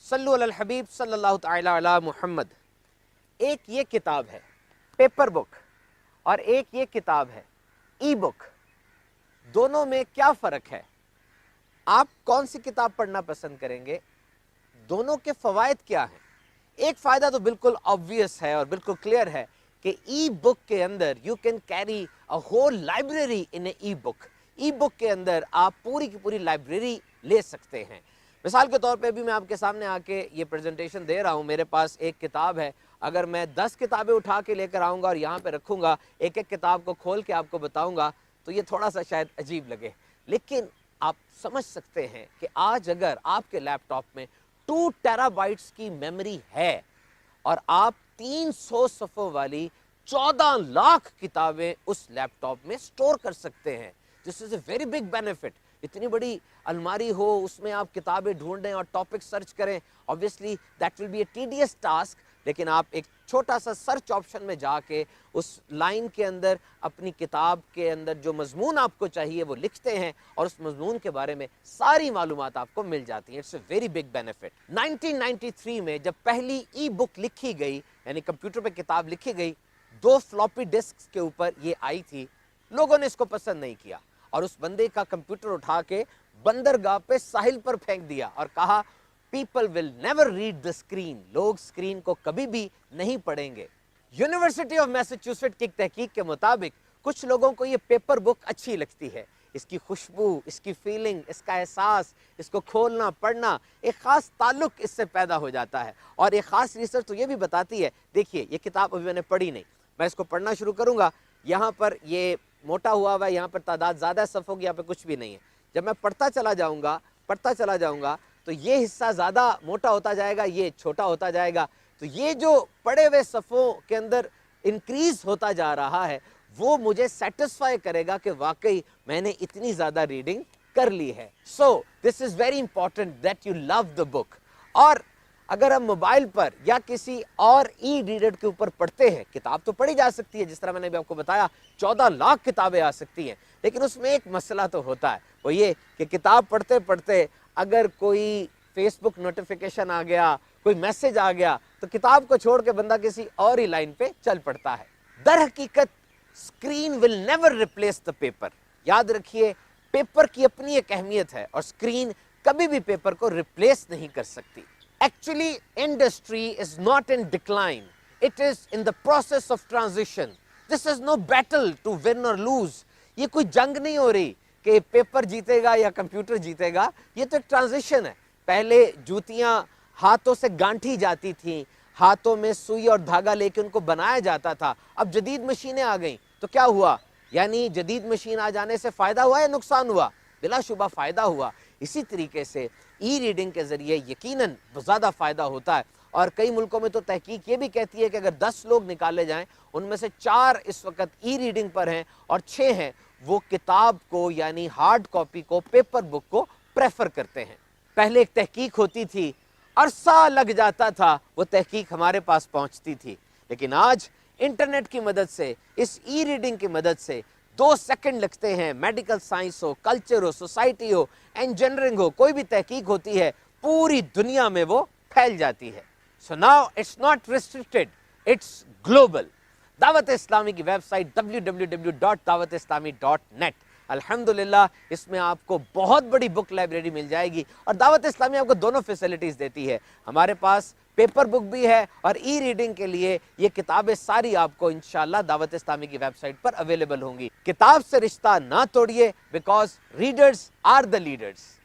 صلو علی الحبیب صلی اللہ تعالی علی محمد۔ ایک یہ کتاب ہے پیپر بک اور ایک یہ کتاب ہے ای بک، دونوں میں کیا فرق ہے؟ آپ کون سی کتاب پڑھنا پسند کریں گے؟ دونوں کے فوائد کیا ہیں؟ ایک فائدہ تو بالکل آبویس ہے اور بالکل کلیئر ہے کہ ای بک کے اندر you can carry a whole library in a e book. E book کے اندر آپ پوری کی پوری لائبریری لے سکتے ہیں۔ مثال کے طور پہ بھی میں آپ کے سامنے آ کے یہ پریزنٹیشن دے رہا ہوں، میرے پاس ایک کتاب ہے، اگر میں 10 کتابیں اٹھا کے لے کر آؤں گا اور یہاں پہ رکھوں گا، ایک ایک کتاب کو کھول کے آپ کو بتاؤں گا تو یہ تھوڑا سا شاید عجیب لگے، لیکن آپ سمجھ سکتے ہیں کہ آج اگر آپ کے لیپ ٹاپ میں 2 ٹیرا بائٹس کی میموری ہے اور آپ 300 صفحوں والی 14 لاکھ کتابیں اس لیپ ٹاپ میں سٹور کر سکتے ہیں۔ This is a very big benefit۔ اتنی بڑی الماری ہو، اس میں آپ کتابیں ڈھونڈیں اور ٹاپک سرچ کریں، obviously that will be a tedious task، لیکن آپ ایک چھوٹا سا سرچ آپشن میں جا کے اس لائن کے اندر اپنی کتاب کے اندر جو مضمون آپ کو چاہیے وہ لکھتے ہیں اور اس مضمون کے بارے میں ساری معلومات آپ کو مل جاتی ہیں۔ It's a very big benefit۔ 1993 میں جب پہلی ای بک لکھی گئی، یعنی کمپیوٹر پہ کتاب لکھی گئی، 2 فلاپی ڈسکس کے اوپر یہ آئی تھی، لوگوں نے اس کو پسند نہیں کیا اور اس بندے کا کمپیوٹر اٹھا کے بندرگاہ پہ ساحل پر پھینک دیا اور کہا people will never read the screen, لوگ اسکرین کو کبھی بھی نہیں پڑھیں گے۔ یونیورسٹی آف میساچیوسیٹس کی ایک تحقیق کے مطابق کچھ لوگوں کو یہ پیپر بک اچھی لگتی ہے، اس کی خوشبو، اس کی فیلنگ، اس کا احساس، اس کو کھولنا پڑھنا، ایک خاص تعلق اس سے پیدا ہو جاتا ہے۔ اور ایک خاص ریسرچ تو یہ بھی بتاتی ہے، دیکھیے یہ کتاب ابھی میں نے پڑھی نہیں، میں اس کو پڑھنا شروع کروں گا، یہاں پر یہ موٹا ہوا ہے، یہاں پر تعداد زیادہ ہے صفحوں کی، یہاں پہ کچھ بھی نہیں ہے۔ جب میں پڑھتا چلا جاؤں گا تو یہ حصہ زیادہ موٹا ہوتا جائے گا، یہ چھوٹا ہوتا جائے گا، تو یہ جو پڑھے ہوئے صفحوں کے اندر انکریز ہوتا جا رہا ہے وہ مجھے سیٹسفائی کرے گا کہ واقعی میں نے اتنی زیادہ ریڈنگ کر لی ہے۔ So this is very important that you love the book. اور اگر ہم موبائل پر یا کسی اور ای ریڈر کے اوپر پڑھتے ہیں، کتاب تو پڑھی جا سکتی ہے، جس طرح میں نے بھی آپ کو بتایا 14 لاکھ کتابیں آ سکتی ہیں، لیکن اس میں ایک مسئلہ تو ہوتا ہے، وہ یہ کہ کتاب پڑھتے پڑھتے اگر کوئی فیس بک نوٹیفیکیشن آ گیا، کوئی میسج آ گیا تو کتاب کو چھوڑ کے بندہ کسی اور ہی لائن پہ چل پڑتا ہے۔ در حقیقت screen will never replace the paper. یاد رکھیے پیپر کی اپنی ایک اہمیت ہے اور اسکرین کبھی بھی پیپر کو ریپلیس نہیں کر سکتی۔ Actually, industry is not in decline. It is in the process of transition. This is no battle to win or lose. یہ کوئی جنگ نہیں ہو رہی کہ پیپر جیتے گا یا کمپیوٹر جیتے گا، یہ تو ایک ٹرانزیشن ہے۔ پہلے جوتیاں ہاتھوں سے گانٹھی جاتی تھیں، ہاتھوں میں سوئی اور دھاگا لے کے ان کو بنایا جاتا تھا، اب جدید مشینیں آ گئیں تو کیا ہوا؟ یعنی جدید مشین آ جانے سے فائدہ ہوا یا نقصان ہوا؟ بلا شبہ فائدہ ہوا۔ اسی طریقے سے ای ریڈنگ کے ذریعے یقیناً زیادہ فائدہ ہوتا ہے، اور کئی ملکوں میں تو تحقیق یہ بھی کہتی ہے کہ اگر 10 لوگ نکالے جائیں ان میں سے 4 اس وقت ای ریڈنگ پر ہیں اور 6 ہیں وہ کتاب کو یعنی ہارڈ کاپی کو، پیپر بک کو پریفر کرتے ہیں۔ پہلے ایک تحقیق ہوتی تھی، عرصہ لگ جاتا تھا وہ تحقیق ہمارے پاس پہنچتی تھی، لیکن آج انٹرنیٹ کی مدد سے، اس ای ریڈنگ کی مدد سے 2 سیکنڈ لگتے ہیں، میڈیکل سائنس ہو، کلچر ہو، سوسائٹی ہو، انجینئرنگ ہو، کوئی بھی تحقیق ہوتی ہے پوری دنیا میں وہ پھیل جاتی ہے۔ So now it's not restricted, it's global۔ دعوت اسلامی کی ویب سائٹ www.dawatislami.net، الحمدللہ اس میں آپ کو بہت بڑی بک لائبریری مل جائے گی، اور دعوت اسلامی آپ کو دونوں فیسلٹیز دیتی ہے۔ ہمارے پاس پیپر بک بھی ہے اور ای ریڈنگ کے لیے یہ کتابیں ساری آپ کو انشاءاللہ دعوت اسلامی کی ویب سائٹ پر اویلیبل ہوں گی۔ کتاب سے رشتہ نہ توڑیے، because readers are the leaders.